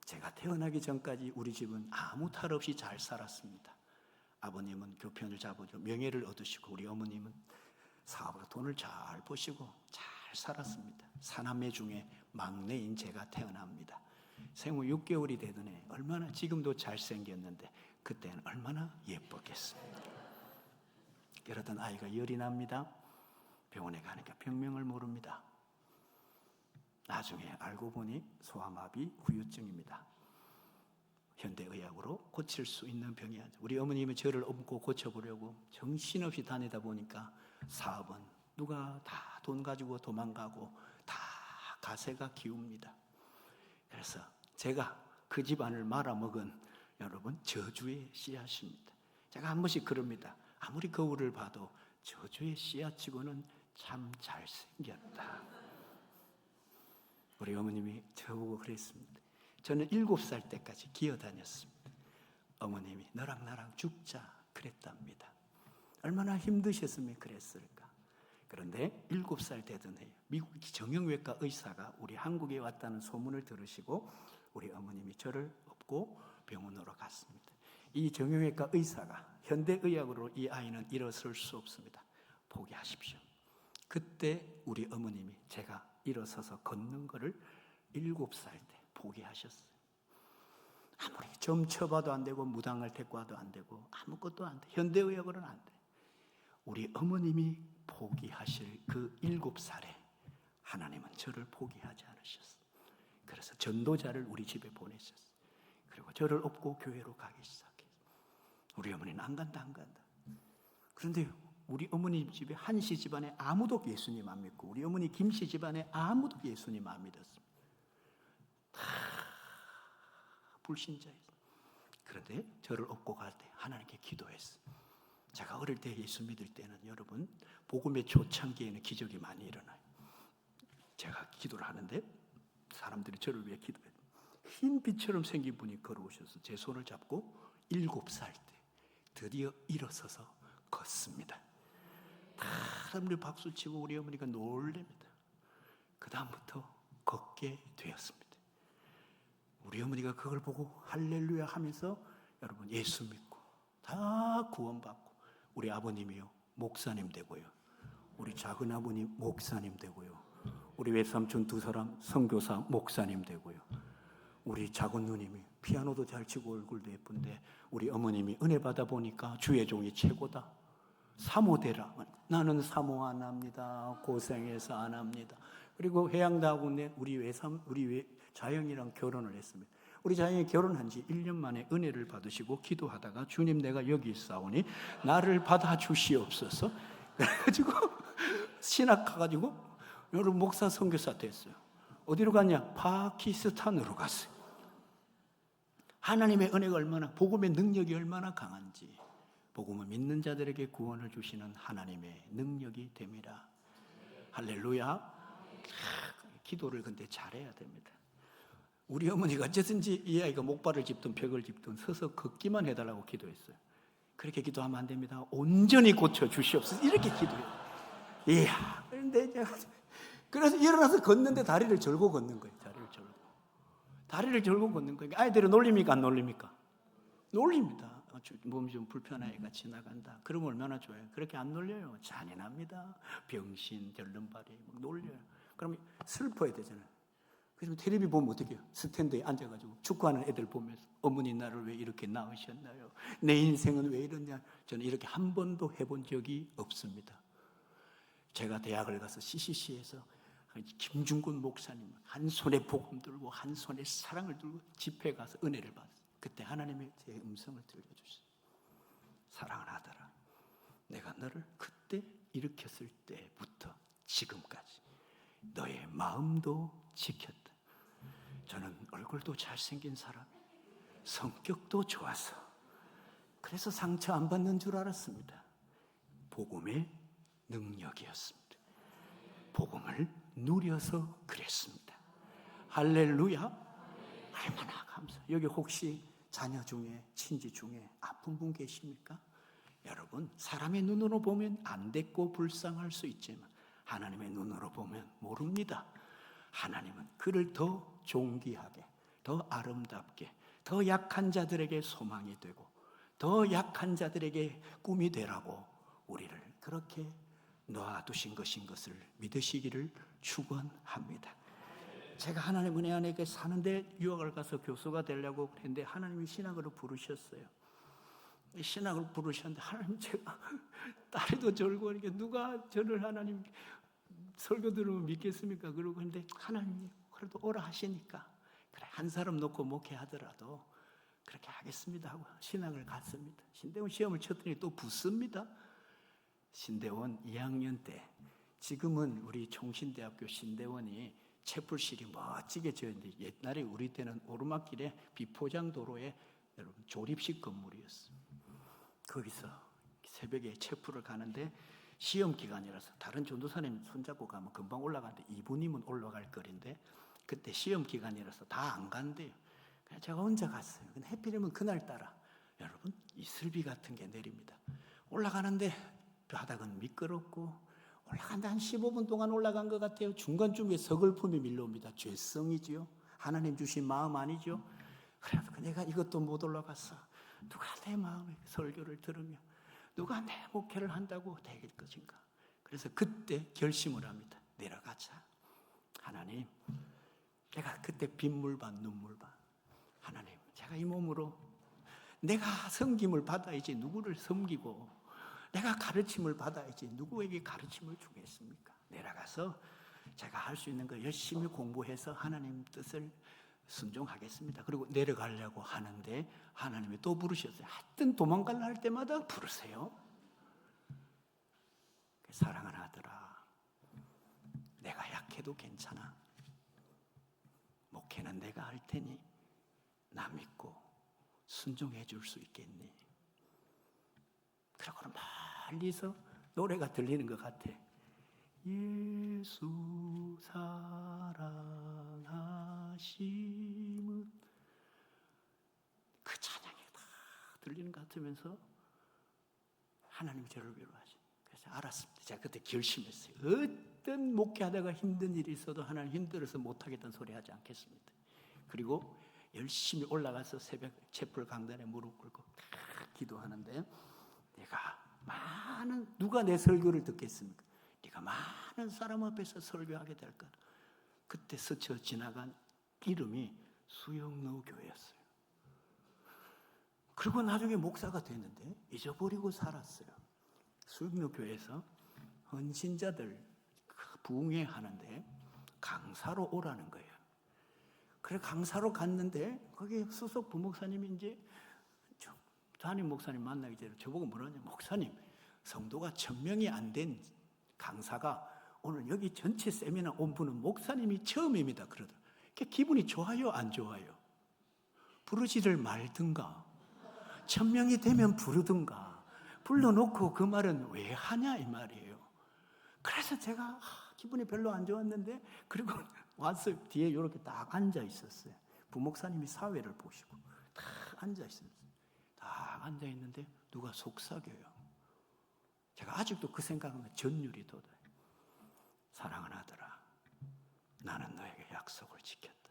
제가 태어나기 전까지 우리 집은 아무 탈 없이 잘 살았습니다. 아버님은 교편을 잡으시고 명예를 얻으시고, 우리 어머님은 사업으로 돈을 잘 버시고 잘 살았습니다. 사남매 중에 막내인 제가 태어납니다. 생후 6개월이 되던 해 얼마나, 지금도 잘생겼는데 그때는 얼마나 예뻤겠습니까? 그러던 아이가 열이 납니다. 병원에 가니까 병명을 모릅니다. 나중에 알고 보니 소아마비 후유증입니다. 현대의학으로 고칠 수 있는 병이 아니죠. 우리 어머님이 저를 업고 고쳐보려고 정신없이 다니다 보니까 사업은 누가 다 돈 가지고 도망가고 다 가세가 기웁니다. 그래서 제가 그 집안을 말아먹은 여러분 저주의 씨앗입니다. 제가 한 번씩 그럽니다. 아무리 거울을 봐도 저주의 씨앗치고는 참 잘생겼다. 우리 어머님이 저보고 그랬습니다. 저는 7살 때까지 기어다녔습니다. 어머님이 너랑 나랑 죽자 그랬답니다. 얼마나 힘드셨으면 그랬을까. 그런데 7살 되던 해에 미국 정형외과 의사가 우리 한국에 왔다는 소문을 들으시고 우리 어머님이 저를 업고 병원으로 갔습니다. 이 정형외과 의사가 현대의학으로 이 아이는 일어설 수 없습니다. 포기하십시오. 그때 우리 어머님이 제가 일어서서 걷는 거를 7살 때 포기하셨어요. 아무리 점 쳐봐도 안 되고 무당을 데리고 와도 안 되고 아무것도 안 돼. 현대의학으로는 안 돼. 우리 어머님이 포기하실 그 7살에 하나님은 저를 포기하지 않으셨어요. 그래서 전도자를 우리 집에 보내셨어요. 그리고 저를 업고 교회로 가기 시작했어요. 우리 어머니는 안 간다. 그런데 우리 어머니 집에 한씨 집안에 아무도 예수님 안 믿고 우리 어머니 김씨 집안에 아무도 예수님 안 믿었습니다. 다 불신자였어요. 그런데 저를 업고 갈 때 하나님께 기도했어요. 제가 어릴 때 예수 믿을 때는 여러분 복음의 초창기에는 기적이 많이 일어나요. 제가 기도를 하는데 사람들이 저를 위해 기도해요. 흰 빛처럼 생긴 분이 걸어오셔서 제 손을 잡고 7살 때 드디어 일어서서 걷습니다. 다 사람들이 박수치고 우리 어머니가 놀랍니다. 그 다음부터 걷게 되었습니다. 우리 어머니가 그걸 보고 할렐루야 하면서 여러분 예수 믿고 다 구원받고 우리 아버님이요 목사님 되고요. 우리 작은 아버님 목사님 되고요. 우리 외삼촌 2사람 선교사 목사님 되고요. 우리 작은 누님이 피아노도 잘 치고 얼굴도 예쁜데 우리 어머님이 은혜 받아 보니까 주의 종이 최고다. 사모되라. 나는 사모 안 합니다. 고생해서 안 합니다. 그리고 해양대학원에 우리 자영이랑 결혼을 했습니다. 우리 자영이 결혼한 지 1년 만에 은혜를 받으시고 기도하다가 주님 내가 여기 있사오니 나를 받아주시옵소서. 그래가지고 신학 가가지고 여러분 목사 선교사 됐어요. 어디로 갔냐? 파키스탄으로 갔어요. 하나님의 은혜가 얼마나 복음의 능력이 얼마나 강한지 복음을 믿는 자들에게 구원을 주시는 하나님의 능력이 됩니다. 할렐루야. 기도를 근데 잘해야 됩니다. 우리 어머니가 어쨌든지 이 아이가 목발을 짚든 벽을 짚든 서서 걷기만 해달라고 기도했어요. 그렇게 기도하면 안 됩니다. 온전히 고쳐 주시옵소서. 이렇게 기도해요. 이야, 그런데 제가 그래서 일어나서 걷는데 다리를 절고 걷는 거예요. 다리를 절고 걷는 거예요. 아이들은 놀립니까? 안 놀립니까? 놀립니다. 몸이 좀 불편하니까 지나간다. 그러면 얼마나 좋아요. 그렇게 안 놀려요. 잔인합니다. 병신, 절름발이 막 놀려요. 그러면 슬퍼야 되잖아요. 그래서 텔레비 보면 어떻게 해요? 스탠드에 앉아가지고 축구하는 애들 보면서 어머니 나를 왜 이렇게 낳으셨나요? 내 인생은 왜 이러냐? 저는 이렇게 한 번도 해본 적이 없습니다. 제가 대학을 가서 CCC에서 김중근 목사님 한 손에 복음 들고 한 손에 사랑을 들고 집회 가서 은혜를 받았어요. 그때 하나님의 제 음성을 들려주셨어요. 사랑을 하더라. 내가 너를 그때 일으켰을 때부터 지금까지 너의 마음도 지켰다. 저는 얼굴도 잘생긴 사람, 성격도 좋아서 그래서 상처 안 받는 줄 알았습니다. 복음의 능력이었습니다. 복음을 누려서 그랬습니다. 할렐루야. 얼마나 감사해요. 여기 혹시 자녀 중에 친지 중에 아픈 분 계십니까? 여러분 사람의 눈으로 보면 안 됐고 불쌍할 수 있지만 하나님의 눈으로 보면 모릅니다. 하나님은 그를 더 존귀하게, 더 아름답게, 더 약한 자들에게 소망이 되고 더 약한 자들에게 꿈이 되라고 우리를 그렇게 놓아두신 것인 것을 믿으시기를 축원합니다. 제가 하나님 은혜 안에 사는데 유학을 가서 교수가 되려고 했는데 하나님이 신학으로 부르셨어요. 신학을 부르셨는데 하나님 제가 딸도 절고 이렇게 누가 저를 하나님 설교 들으면 믿겠습니까? 그러고 근데 하나님이 그래도 오라 하시니까 그래 한 사람 놓고 목회하더라도 그렇게 하겠습니다 하고 신학을 갔습니다. 신대원 시험을 쳤더니 또 붙습니다. 신대원 2학년 때 지금은 우리 총신대학교 신대원이 채플실이 멋지게 지었는데 옛날에 우리 때는 오르막길에 비포장 도로에 여러분 조립식 건물이었어요. 거기서 새벽에 채플을 가는데 시험 기간이라서 다른 전도사님 손잡고 가면 금방 올라가는데 이분이면 올라갈 거리인데 그때 시험 기간이라서 다 안 간대요. 그래서 제가 혼자 갔어요. 근데 해필이면 그날따라 이슬비 같은 게 내립니다. 올라가는데 바닥은 미끄럽고 올라간다 한 15분 동안 올라간 것 같아요. 중간중간에 서글픔이 밀려옵니다. 죄성이지요. 하나님 주신 마음 아니죠. 그래서 내가 이것도 못 올라갔어. 누가 내 마음의 설교를 들으며 누가 내 목회를 한다고 되길 것인가. 그래서 그때 결심을 합니다. 내려가자. 하나님, 내가 그때 빗물 반 눈물 반. 하나님, 제가 이 몸으로 내가 섬김을 받아야지 누구를 섬기고 내가 가르침을 받아야지 누구에게 가르침을 주겠습니까? 내려가서 제가 할 수 있는 거 열심히 공부해서 하나님 뜻을 순종하겠습니다. 그리고 내려가려고 하는데 하나님이 또 부르셨어요. 하여튼 도망가려 할 때마다 부르세요. 사랑하는 아들아, 내가 약해도 괜찮아. 목회는 내가 할 테니 나 믿고 순종해 줄 수 있겠니? 그러고 멀리서 노래가 들리는 것 같아. 예수 사랑하심은, 그 찬양이 다 들리는 것 같으면서 하나님이 저를 위로하시. 그래서 알았습니다. 제가 그때 결심했어요. 어떤 목회하다가 힘든 일이 있어도 하나님 힘들어서 못하겠다는 소리 하지 않겠습니다. 그리고 열심히 올라가서 새벽 채플 강단에 무릎 꿇고 기도하는데, 내가 누가 내 설교를 듣겠습니까? 네가 많은 사람 앞에서 설교하게 될 거다. 그때 스쳐 지나간 이름이 수영로 교회였어요. 그리고 나중에 목사가 됐는데 잊어버리고 살았어요. 수영로 교회에서 헌신자들 부흥회 하는데 강사로 오라는 거예요. 그래 강사로 갔는데 거기 수석 부목사님이 이제 담임 목사님 만나기 전에 저보고 뭐라냐, 목사님, 성도가 1000명이 안 된 강사가 오늘 여기 전체 세미나 온 분은 목사님이 처음입니다. 그러더라고요. 기분이 좋아요, 안 좋아요? 부르지를 말든가 1000명이 되면 부르든가, 불러놓고 그 말은 왜 하냐 이 말이에요. 그래서 제가 기분이 별로 안 좋았는데, 그리고 와서 뒤에 이렇게 딱 앉아 있었어요. 부목사님이 사회를 보시고 딱 앉아 있었어요. 딱 앉아 있는데 누가 속삭여요. 제가 아직도 그 생각하면 전율이 돋아요. 사랑하는 아들아, 나는 너에게 약속을 지켰다.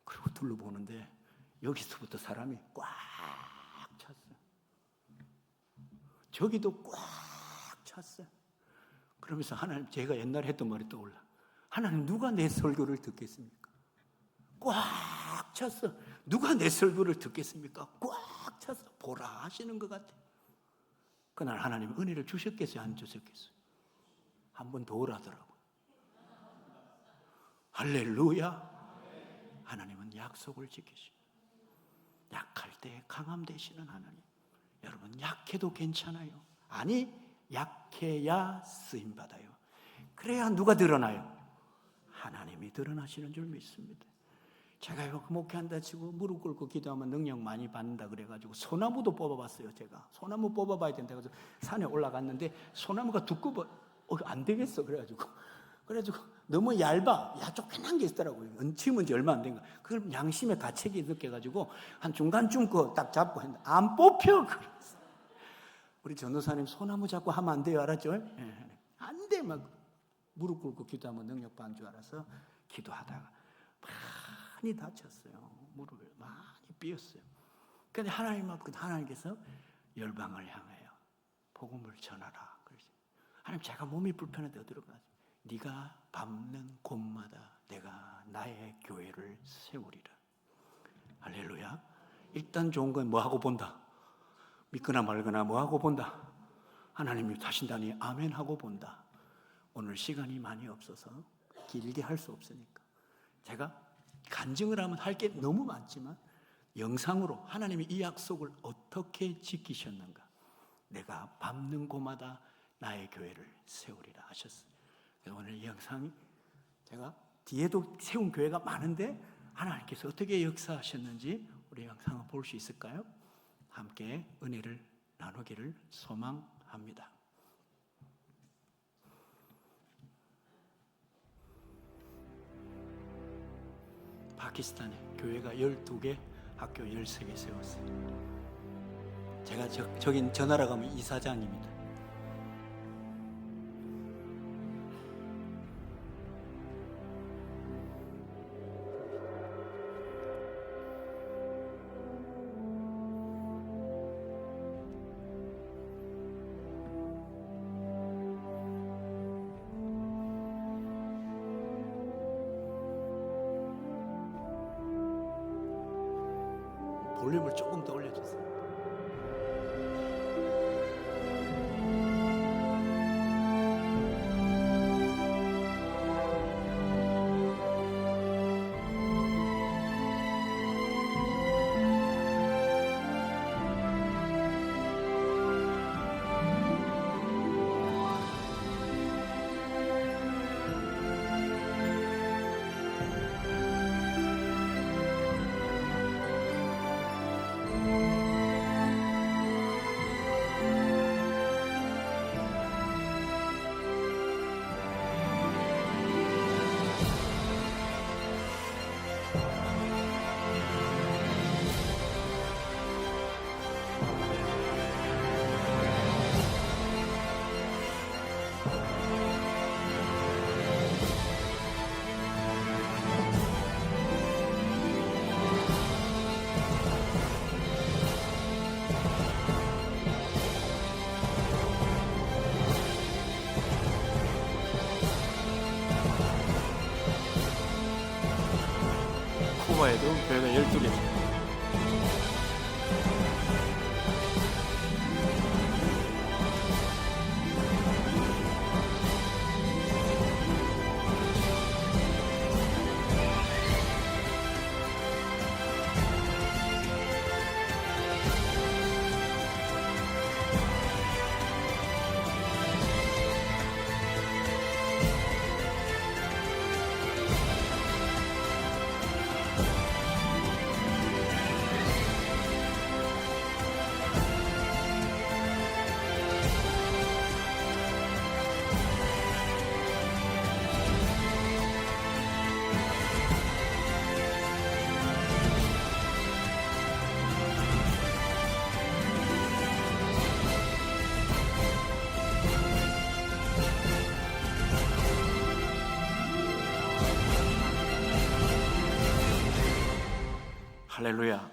그리고 둘러보는데 여기서부터 사람이 꽉 찼어요. 저기도 꽉 찼어요. 그러면서 하나님, 제가 옛날에 했던 말이 떠올라. 하나님, 누가 내 설교를 듣겠습니까? 꽉 찼어. 누가 내 설교를 듣겠습니까? 꽉 찼어. 보라 하시는 것 같아요. 그날 하나님 은혜를 주셨겠어요? 안 주셨겠어요? 한 번 더 오라더라고요. 할렐루야. 하나님은 약속을 지키시고 약할 때 강함 되시는 하나님. 여러분, 약해도 괜찮아요. 아니, 약해야 쓰임받아요. 그래야 누가 드러나요? 하나님이 드러나시는 줄 믿습니다. 제가 이거 목회한다 치고 무릎 꿇고 기도하면 능력 많이 받는다 그래가지고 소나무도 뽑아봤어요. 제가 소나무 뽑아봐야 된다 그래서 산에 올라갔는데 소나무가 두꺼워 안 되겠어. 그래가지고 너무 얇아. 조그만 게 있더라고요. 얹히면 지 얼마 안 된 거. 그럼 양심의 가책이 느껴가지고 한 중간쯤 거 딱 잡고 했는데 안 뽑혀. 그래서 우리 전도사님 소나무 잡고 하면 안 돼요. 알았죠? 안 돼. 막 무릎 꿇고 기도하면 능력 받는 줄 알아서 기도하다가 많이 다쳤어요. 무릎을 많이 삐었어요. 그런데 하나님께서 열방을 향하여 복음을 전하라. 그러시. 하나님, 제가 몸이 불편한데 어디로 가지? 네가 밟는 곳마다 내가 나의 교회를 세우리라. 할렐루야. 일단 좋은 건 뭐하고 본다? 믿거나 말거나 뭐하고 본다? 하나님이 하신다니 아멘 하고 본다. 오늘 시간이 많이 없어서 길게 할 수 없으니까 제가 간증을 하면 할 게 너무 많지만 영상으로 하나님이 이 약속을 어떻게 지키셨는가, 내가 밟는 곳마다 나의 교회를 세우리라 하셨어요. 그래서 오늘 이 영상이 제가 뒤에도 세운 교회가 많은데 하나님께서 어떻게 역사하셨는지 우리 영상을 볼 수 있을까요? 함께 은혜를 나누기를 소망합니다. 파키스탄에 교회가 12개, 학교 13개 세웠어요. 제가 저긴 전화라 가면 이사장입니다. 볼륨을 조금 더 올려주세요. 쿠바에도 교회가 12개 있어요. 할렐루야.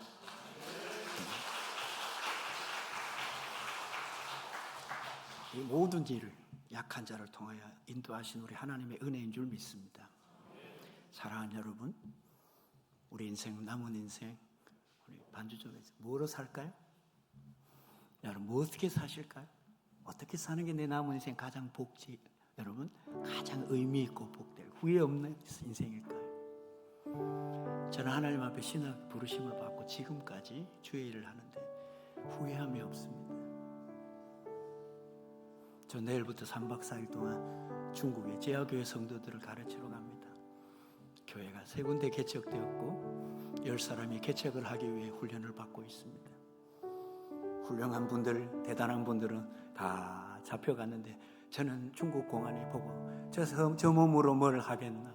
이 모든 일을 약한 자를 통하여 인도하신 우리 하나님의 은혜인 줄 믿습니다. 사랑하는 여러분, 우리 인생, 남은 인생, 우리 반주점에서 뭐로 살까요? 여러분, 뭐 어떻게 사실까요? 어떻게 사는 게 내 남은 인생 가장 여러분, 가장 의미 있고 복될 후회 없는 인생일까요? 저는 하나님 앞에 신학 부르심을 받고 지금까지 주의 일을 하는데 후회함이 없습니다. 저 내일부터 3박 4일 동안 중국의 제야교회 성도들을 가르치러 갑니다. 교회가 3군데 개척되었고 10사람이 개척을 하기 위해 훈련을 받고 있습니다. 훌륭한 분들, 대단한 분들은 다 잡혀갔는데 저는 중국 공안에 보고 저 몸으로 뭘 하겠나.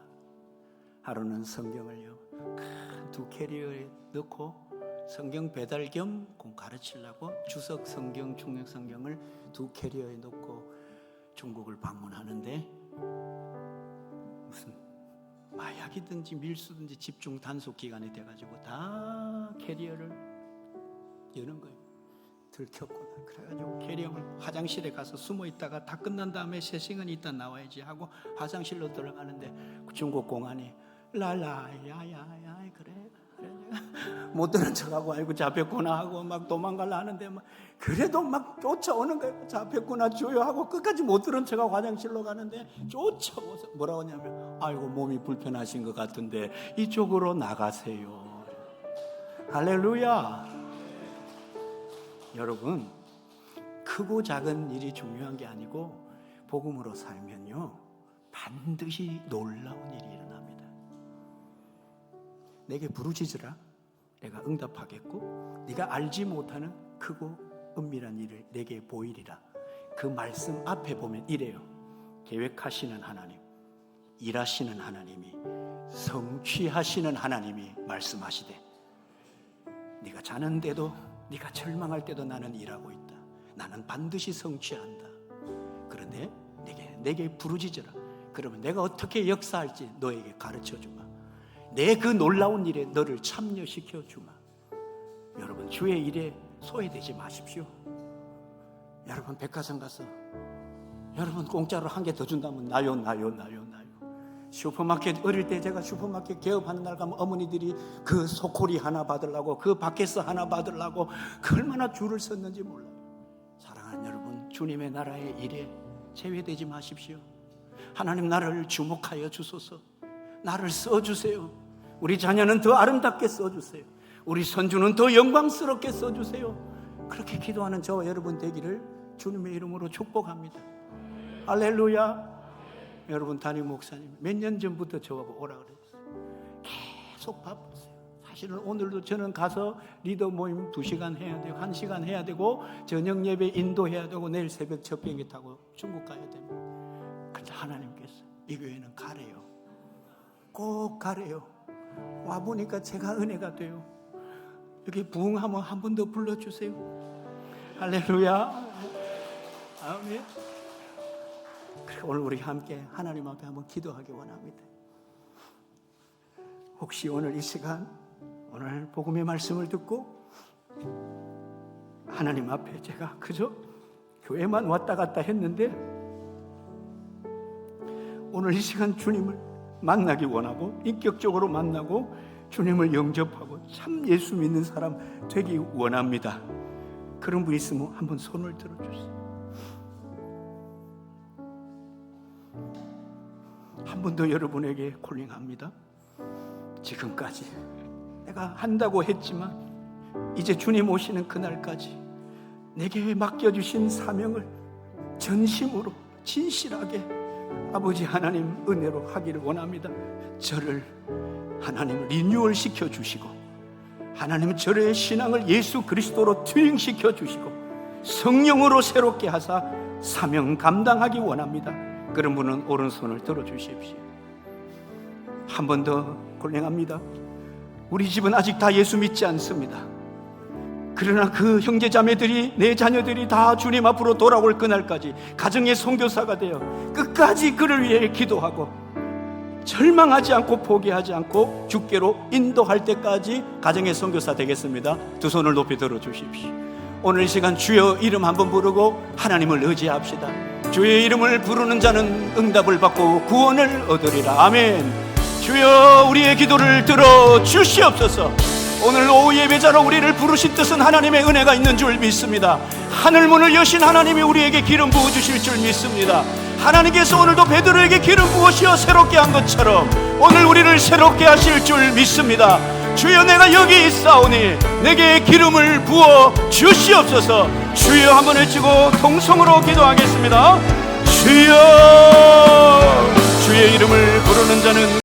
하루는 성경을요 큰 2 캐리어에 넣고 성경 배달 겸 가르치려고 주석 성경, 중국 성경을 2 캐리어에 넣고 중국을 방문하는데 무슨 마약이든지 밀수든지 집중 단속 기간이 돼가지고 다 캐리어를 여는 거예요. 들켰구나. 그래가지고 캐리어를 화장실에 가서 숨어 있다가 다 끝난 다음에 새 시간이 있다 나와야지 하고 화장실로 들어가는데 중국 공안이 랄라야야야 그래 못 들은 척하고 아이고 잡혔구나 하고 막 도망가려 하는데 막 그래도 막 쫓아오는 거예요. 잡혔구나 주여 하고 끝까지 못 들은 척하고 화장실로 가는데 쫓아오서 뭐라고 하냐면 아이고 몸이 불편하신 것 같은데 이쪽으로 나가세요. 할렐루야. 여러분, 크고 작은 일이 중요한 게 아니고 복음으로 살면요 반드시 놀라운 일이 일어납니다. 내게 부르짖으라 내가 응답하겠고 네가 알지 못하는 크고 은밀한 일을 내게 보이리라. 그 말씀 앞에 보면 이래요. 계획하시는 하나님, 일하시는 하나님이, 성취하시는 하나님이 말씀하시되 네가 자는데도 네가 절망할 때도 나는 일하고 있다. 나는 반드시 성취한다. 그런데 내게 부르짖어라. 그러면 내가 어떻게 역사할지 너에게 가르쳐 주마. 내 그 놀라운 일에 너를 참여시켜 주마. 여러분, 주의 일에 소외되지 마십시오. 여러분, 백화점 가서 여러분 공짜로 한 개 더 준다면 나요. 슈퍼마켓, 어릴 때 제가 슈퍼마켓 개업하는 날 가면 어머니들이 그 소코리 하나 받으려고, 그 바켓스 하나 받으려고 그 얼마나 줄을 섰는지 몰라요. 사랑하는 여러분, 주님의 나라의 일에 제외되지 마십시오. 하나님, 나를 주목하여 주소서. 나를 써주세요. 우리 자녀는 더 아름답게 써주세요. 우리 손주는 더 영광스럽게 써주세요. 그렇게 기도하는 저와 여러분 되기를 주님의 이름으로 축복합니다. 할렐루야. 여러분, 담임 목사님 몇 년 전부터 저하고 오라 그랬어요. 계속 바빴어요. 사실은 오늘도 저는 가서 리더 모임 2시간 해야 되고 1시간 해야 되고 저녁 예배 인도해야 되고 내일 새벽 첫 비행기 타고 중국 가야 됩니다. 그런데 하나님께서 이 교회는 가래요. 꼭 가래요. 와보니까 제가 은혜가 돼요. 여기 부흥하면 한 번 더 불러주세요. 할렐루야. 아멘. 오늘 우리 함께 하나님 앞에 한번 기도하기 원합니다. 혹시 오늘 이 시간, 오늘 복음의 말씀을 듣고 하나님 앞에 제가 그저 교회만 왔다 갔다 했는데 오늘 이 시간 주님을 만나기 원하고 인격적으로 만나고 주님을 영접하고 참 예수 믿는 사람 되기 원합니다. 그런 분 있으면 한번 손을 들어주세요. 한 번 더 여러분에게 콜링합니다. 지금까지 내가 한다고 했지만 이제 주님 오시는 그날까지 내게 맡겨주신 사명을 전심으로 진실하게 아버지 하나님 은혜로 하기를 원합니다. 저를 하나님 리뉴얼 시켜주시고 하나님 저의 신앙을 예수 그리스도로 튜닝시켜 주시고 성령으로 새롭게 하사 사명 감당하기 원합니다. 그런 분은 오른손을 들어주십시오. 한 번 더 콜링합니다. 우리 집은 아직 다 예수 믿지 않습니다. 그러나 그 형제자매들이, 내 자녀들이 다 주님 앞으로 돌아올 그날까지 가정의 선교사가 되어 끝까지 그를 위해 기도하고 절망하지 않고 포기하지 않고 주께로 인도할 때까지 가정의 선교사 되겠습니다. 두 손을 높이 들어주십시오. 오늘 이 시간 주여 이름 한번 부르고 하나님을 의지합시다. 주의 이름을 부르는 자는 응답을 받고 구원을 얻으리라. 아멘. 주여 우리의 기도를 들어 주시옵소서. 오늘 오후 예배자로 우리를 부르신 뜻은 하나님의 은혜가 있는 줄 믿습니다. 하늘문을 여신 하나님이 우리에게 기름 부어주실 줄 믿습니다. 하나님께서 오늘도 베드로에게 기름 부으시어 새롭게 한 것처럼 오늘 우리를 새롭게 하실 줄 믿습니다. 주여 내가 여기 있사오니 내게 기름을 부어 주시옵소서. 주여 한번 외치고 통성으로 기도하겠습니다. 주여, 주의 이름을 부르는 자는